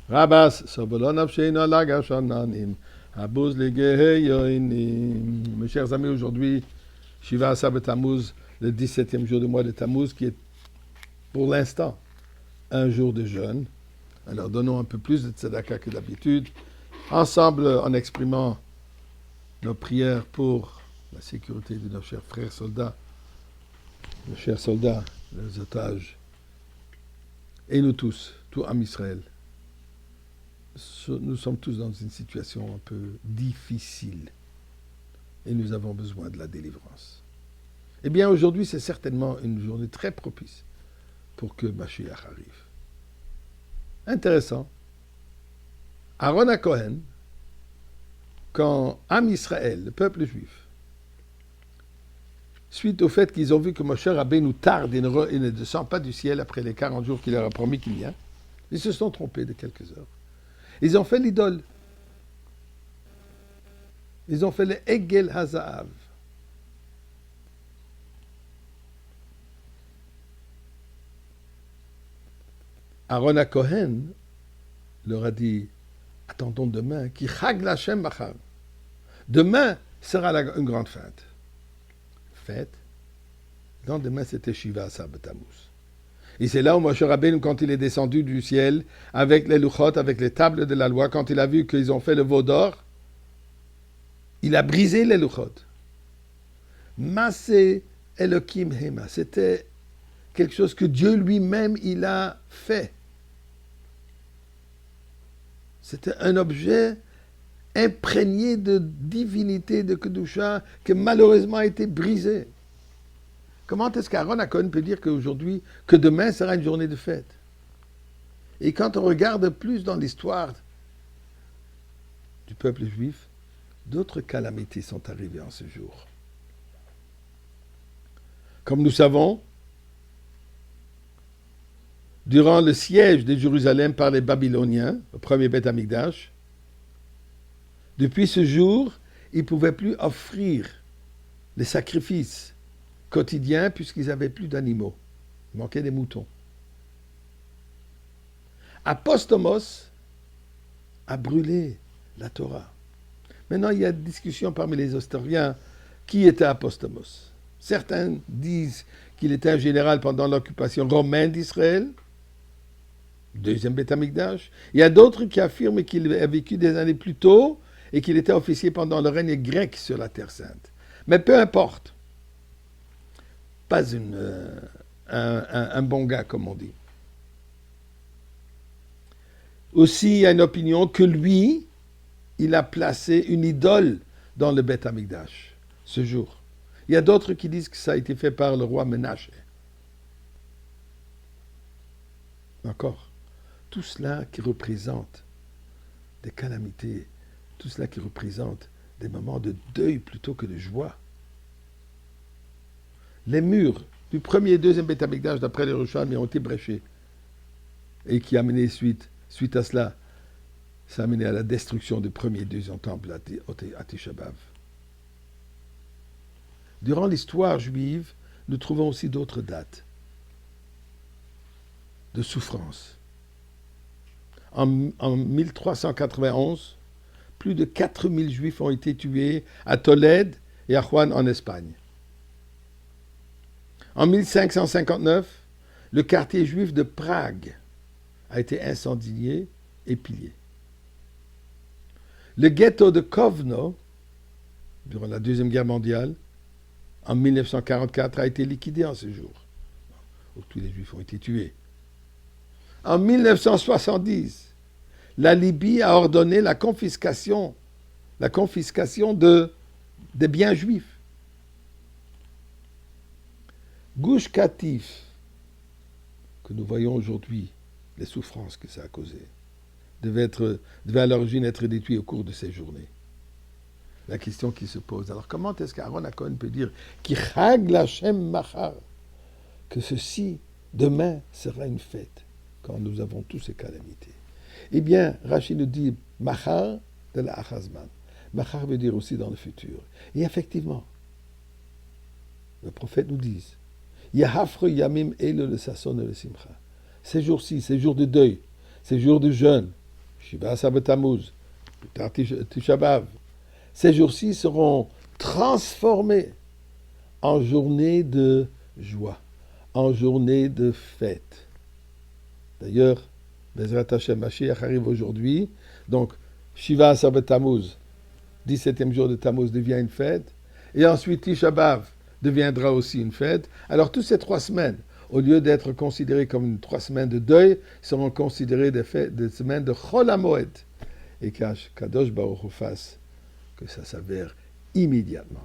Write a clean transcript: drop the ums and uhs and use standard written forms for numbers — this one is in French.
Rabas, Sobolon Avsheinu Alaga Shananim, Habuz Legeheyoinim. Mes chers amis, aujourd'hui, Shiva Asar Tammuz, le 17e jour du mois de Tammuz, qui est pour l'instant un jour de jeûne. Alors donnons un peu plus de tzedaka que d'habitude, ensemble en exprimant nos prières pour la sécurité de nos chers frères soldats, nos chers soldats, les otages, et nous tous, tout Am Israël. Nous sommes tous dans une situation un peu difficile et nous avons besoin de la délivrance. Eh bien, aujourd'hui, c'est certainement une journée très propice pour que Mashiach arrive. Intéressant. Aaron à Cohen, quand Am Israël, le peuple juif, suite au fait qu'ils ont vu que Moshe Rabbeinu tarde et ne descend pas du ciel après les 40 jours qu'il leur a promis qu'il vient, ils se sont trompés de quelques heures. Ils ont fait l'idole. Ils ont fait le Egel Hazahav. Aaron à Cohen leur a dit, attendons demain, qui Chag Lashem Machar. Demain sera une grande fête. Fête. Le lendemain, c'était Shiva Asar Tammuz. Et c'est là où Moshe Rabbeinu, quand il est descendu du ciel, avec les luchot, avec les tables de la loi, quand il a vu qu'ils ont fait le veau d'or, il a brisé les luchot. Masé Elokim Hema. C'était quelque chose que Dieu lui-même, il a fait. C'était un objet imprégné de divinité, de Kedusha, qui malheureusement a été brisé. Comment est-ce qu'Aaron Cohen peut dire qu'aujourd'hui, que demain sera une journée de fête? Et quand on regarde plus dans l'histoire du peuple juif, d'autres calamités sont arrivées en ce jour. Comme nous savons, durant le siège de Jérusalem par les Babyloniens, au premier Beth Amikdash, depuis ce jour, ils ne pouvaient plus offrir les sacrifices quotidiens puisqu'ils n'avaient plus d'animaux. Il manquait des moutons. Apostomos a brûlé la Torah. Maintenant, il y a une discussion parmi les historiens qui était Apostomos. Certains disent qu'il était un général pendant l'occupation romaine d'Israël, deuxième Beth Amikdash. Il y a d'autres qui affirment qu'il a vécu des années plus tôt et qu'il était officier pendant le règne grec sur la Terre Sainte. Mais peu importe. Pas un bon gars, comme on dit. Aussi, il y a une opinion que lui, il a placé une idole dans le Beth Amikdash, ce jour. Il y a d'autres qui disent que ça a été fait par le roi Menaché. Encore. Tout cela qui représente des calamités, tout cela qui représente des moments de deuil plutôt que de joie. Les murs du premier et deuxième Beth Amikdash, d'après les Yerushalmi, ont été bréchés. Et qui a mené suite à cela, ça a mené à la destruction du premier et deuxième temple à Tisha B'Av. Durant l'histoire juive, nous trouvons aussi d'autres dates de souffrance. En 1391, plus de 4000 juifs ont été tués à Tolède et à Juan en Espagne. En 1559, le quartier juif de Prague a été incendié et pillé. Le ghetto de Kovno, durant la Deuxième Guerre mondiale, en 1944, a été liquidé en ce jour, où tous les juifs ont été tués. En 1970, la Libye a ordonné la confiscation des biens juifs. Gush Katif, que nous voyons aujourd'hui, les souffrances que ça a causées, devait à l'origine être détruit au cours de ces journées. La question qui se pose, alors comment est-ce qu'Aaron Cohen peut dire Ki Chag Lashem Machar, que ceci, demain, sera une fête, quand nous avons tous ces calamités? Eh bien, Rachid nous dit Machar de la Achazman. Machar veut dire aussi dans le futur. Et effectivement, le prophète nous dit Yahafre Yamim Elo le Sasson le Simcha. Ces jours-ci, ces jours de deuil, ces jours de jeûne, Shiva Asar B'Tammuz, plus tard Tisha B'Av. Ces jours-ci seront transformés en journée de joie, en journée de fête. D'ailleurs, Bezrat Hashem Mashiach arrive aujourd'hui, donc Shiva Asar B'Tammuz, 17e jour de Tammuz devient une fête, et ensuite Tisha B'Av deviendra aussi une fête. Alors toutes ces 3 semaines, au lieu d'être considérées comme 3 semaines de deuil, seront considérées des semaines de Chol HaMoed. Et qu'Kadosh Baruch Hu fasse que ça s'avère immédiatement.